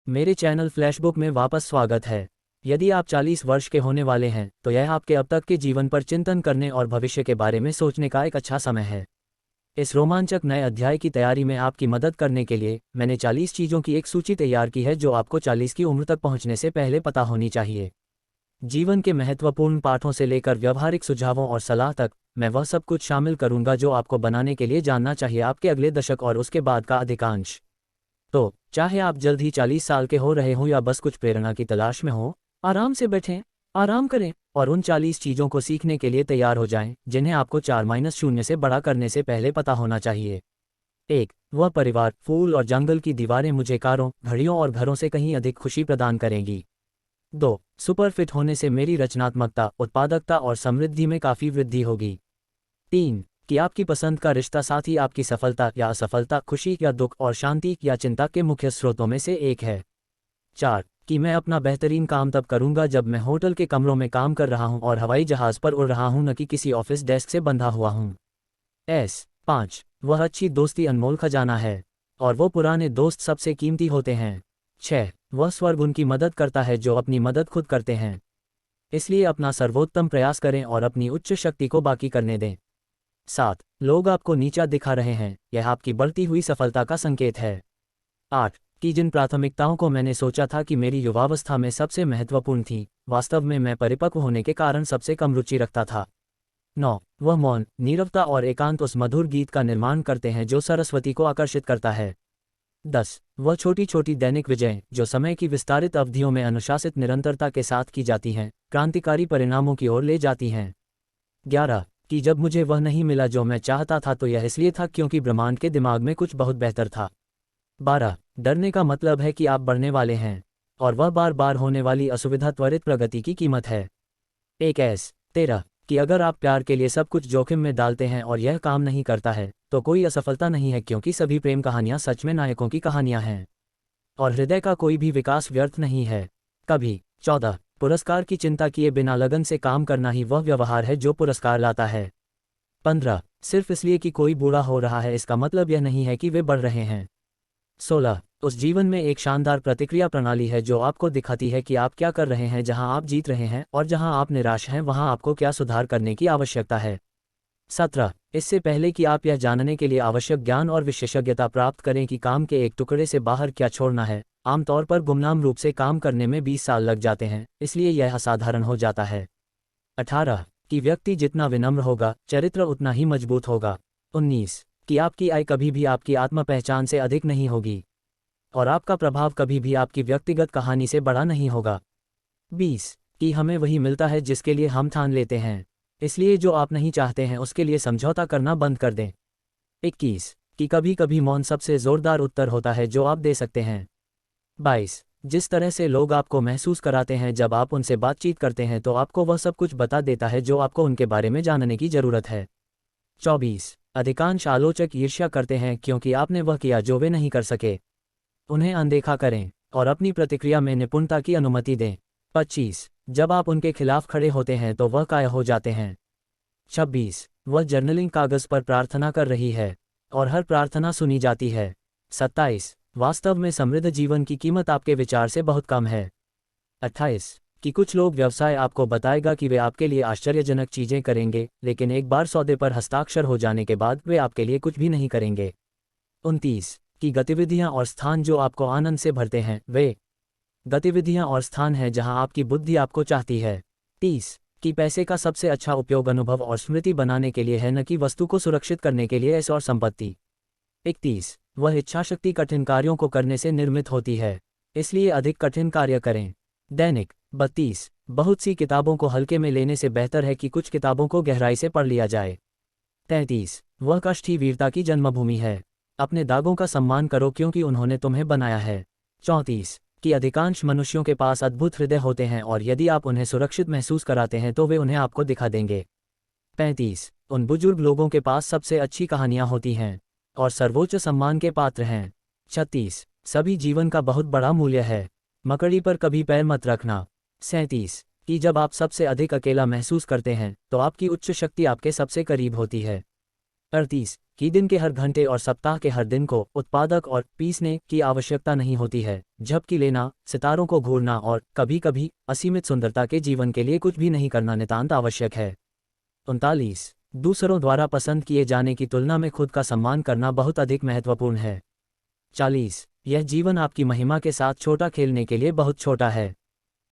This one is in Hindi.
मेरे चैनल फ्लैशबुक में वापस स्वागत है। यदि आप 40 वर्ष के होने वाले हैं तो यह आपके अब तक के जीवन पर चिंतन करने और भविष्य के बारे में सोचने का एक अच्छा समय है। इस रोमांचक नए अध्याय की तैयारी में आपकी मदद करने के लिए मैंने 40 चीज़ों की एक सूची तैयार की है जो आपको 40 की उम्र तक पहुंचने से पहले पता होनी चाहिए। जीवन के महत्वपूर्ण पाठों से लेकर व्यावहारिक सुझावों और सलाह तक, मैं वह सब कुछ शामिल करूंगा जो आपको बनाने के लिए जानना चाहिए आपके अगले दशक और उसके बाद का अधिकांश। तो चाहे आप जल्द ही 40 साल के हो रहे हों या बस कुछ प्रेरणा की तलाश में हो, आराम से बैठें, आराम करें और उन 40 चीज़ों को सीखने के लिए तैयार हो जाएं जिन्हें आपको 4-0 से बड़ा करने से पहले पता होना चाहिए। 1. वह परिवार, फूल और जंगल की दीवारें मुझे कारों, घड़ियों और घरों से कहीं अधिक खुशी प्रदान करेंगी। 2. सुपर फिट होने से मेरी रचनात्मकता, उत्पादकता और समृद्धि में काफ़ी वृद्धि होगी। 3. कि आपकी पसंद का रिश्ता साथी आपकी सफलता या असफलता, खुशी या दुख और शांति या चिंता के मुख्य स्रोतों में से एक है। 4. कि मैं अपना बेहतरीन काम तब करूंगा जब मैं होटल के कमरों में काम कर रहा हूं और हवाई जहाज पर उड़ रहा हूं, न कि किसी ऑफिस डेस्क से बंधा हुआ हूं। 5. वह अच्छी दोस्ती अनमोल खजाना है और वो पुराने दोस्त सबसे कीमती होते हैं। 6. वह स्वर्ग उनकी मदद करता है जो अपनी मदद खुद करते हैं, इसलिए अपना सर्वोत्तम प्रयास करें और अपनी उच्च शक्ति को बाकी करने दें। 7. लोग आपको नीचा दिखा रहे हैं, यह आपकी बढ़ती हुई सफलता का संकेत है। 8. कि जिन प्राथमिकताओं को मैंने सोचा था कि मेरी युवावस्था में सबसे महत्वपूर्ण थी, वास्तव में मैं परिपक्व होने के कारण सबसे कम रुचि रखता था। 9. वह मौन, नीरवता और एकांत उस मधुर गीत का निर्माण करते हैं जो सरस्वती को आकर्षित करता है। 10. वह छोटी छोटी दैनिक विजय जो समय की विस्तारित अवधियों में अनुशासित निरंतरता के साथ की जाती हैं, क्रांतिकारी परिणामों की ओर ले जाती हैं। 11. कि जब मुझे वह नहीं मिला जो मैं चाहता था तो यह इसलिए था क्योंकि ब्रह्मांड के दिमाग में कुछ बहुत बेहतर था। 12. डरने का मतलब है कि आप बढ़ने वाले हैं और वह बार बार होने वाली असुविधा त्वरित प्रगति की कीमत है। 13. कि अगर आप प्यार के लिए सब कुछ जोखिम में डालते हैं और यह काम नहीं करता है तो कोई असफलता नहीं है, क्योंकि सभी प्रेम कहानियां सच में नायकों की कहानियां हैं और हृदय का कोई भी विकास व्यर्थ नहीं है कभी। 14. पुरस्कार की चिंता किए बिना लगन से काम करना ही वह व्यवहार है जो पुरस्कार लाता है। 15. सिर्फ इसलिए कि कोई बूढ़ा हो रहा है इसका मतलब यह नहीं है कि वे बढ़ रहे हैं। 16. उस जीवन में एक शानदार प्रतिक्रिया प्रणाली है जो आपको दिखाती है कि आप क्या कर रहे हैं जहां आप जीत रहे हैं और जहां आप निराश हैं वहां आपको क्या सुधार करने की आवश्यकता है। 17. इससे पहले कि आप यह जानने के लिए आवश्यक ज्ञान और विशेषज्ञता प्राप्त करें कि काम के एक टुकड़े से बाहर क्या छोड़ना है, आमतौर पर गुमनाम रूप से काम करने में 20 साल लग जाते हैं, इसलिए यह असाधारण हो जाता है। 18. कि व्यक्ति जितना विनम्र होगा, चरित्र उतना ही मजबूत होगा। 19. कि आपकी आय कभी भी आपकी आत्म पहचान से अधिक नहीं होगी और आपका प्रभाव कभी भी आपकी व्यक्तिगत कहानी से बड़ा नहीं होगा। 20. कि हमें वही मिलता है जिसके लिए हम ठान लेते हैं, इसलिए जो आप नहीं चाहते हैं उसके लिए समझौता करना बंद कर दें। 21. कि कभी कभी मौन सबसे जोरदार उत्तर होता है जो आप दे सकते हैं। 22. जिस तरह से लोग आपको महसूस कराते हैं जब आप उनसे बातचीत करते हैं तो आपको वह सब कुछ बता देता है जो आपको उनके बारे में जानने की जरूरत है। 24. अधिकांश आलोचक ईर्ष्या करते हैं क्योंकि आपने वह किया जो वे नहीं कर सके। उन्हें अनदेखा करें और अपनी प्रतिक्रिया में निपुणता की अनुमति दें। 25. जब आप उनके खिलाफ खड़े होते हैं तो वह कायल हो जाते हैं। 26. वह जर्नलिंग कागज पर प्रार्थना कर रही है और हर प्रार्थना सुनी जाती है। 27. वास्तव में समृद्ध जीवन की कीमत आपके विचार से बहुत कम है। 28. कि कुछ लोग व्यवसाय आपको बताएगा कि वे आपके लिए आश्चर्यजनक चीजें करेंगे, लेकिन एक बार सौदे पर हस्ताक्षर हो जाने के बाद वे आपके लिए कुछ भी नहीं करेंगे। 29. कि गतिविधियां और स्थान जो आपको आनंद से भरते हैं वे गतिविधियां और स्थान हैं जहां आपकी बुद्धि आपको चाहती है। 30. कि पैसे का सबसे अच्छा उपयोग अनुभव और स्मृति बनाने के लिए है, न कि वस्तु को सुरक्षित करने के लिए ऐश और संपत्ति। 31. वह इच्छाशक्ति कठिन कार्यों को करने से निर्मित होती है, इसलिए अधिक कठिन कार्य करें। दैनिक। 32. बहुत सी किताबों को हल्के में लेने से बेहतर है कि कुछ किताबों को गहराई से पढ़ लिया जाए। 33. वह कष्ट ही वीरता की जन्मभूमि है, अपने दागों का सम्मान करो क्योंकि उन्होंने तुम्हें बनाया है। 34. कि अधिकांश मनुष्यों के पास अद्भुत हृदय होते हैं और यदि आप उन्हें सुरक्षित महसूस कराते हैं तो वे उन्हें आपको दिखा देंगे। 35. उन बुजुर्ग लोगों के पास सबसे अच्छी कहानियां होती हैं और सर्वोच्च सम्मान के पात्र हैं। 36. सभी जीवन का बहुत बड़ा मूल्य है, मकड़ी पर कभी पैर मत रखना। 37. कि जब आप सबसे अधिक अकेला महसूस करते हैं तो आपकी उच्च शक्ति आपके सबसे करीब होती है। 38 कि दिन के हर घंटे और सप्ताह के हर दिन को उत्पादक और पीसने की आवश्यकता नहीं होती है, जबकि लेना, सितारों को घूरना और कभी कभी असीमित सुंदरता के जीवन के लिए कुछ भी नहीं करना नितांत आवश्यक है। 39 दूसरों द्वारा पसंद किए जाने की तुलना में खुद का सम्मान करना बहुत अधिक महत्वपूर्ण है। 40 यह जीवन आपकी महिमा के साथ छोटा खेलने के लिए बहुत छोटा है।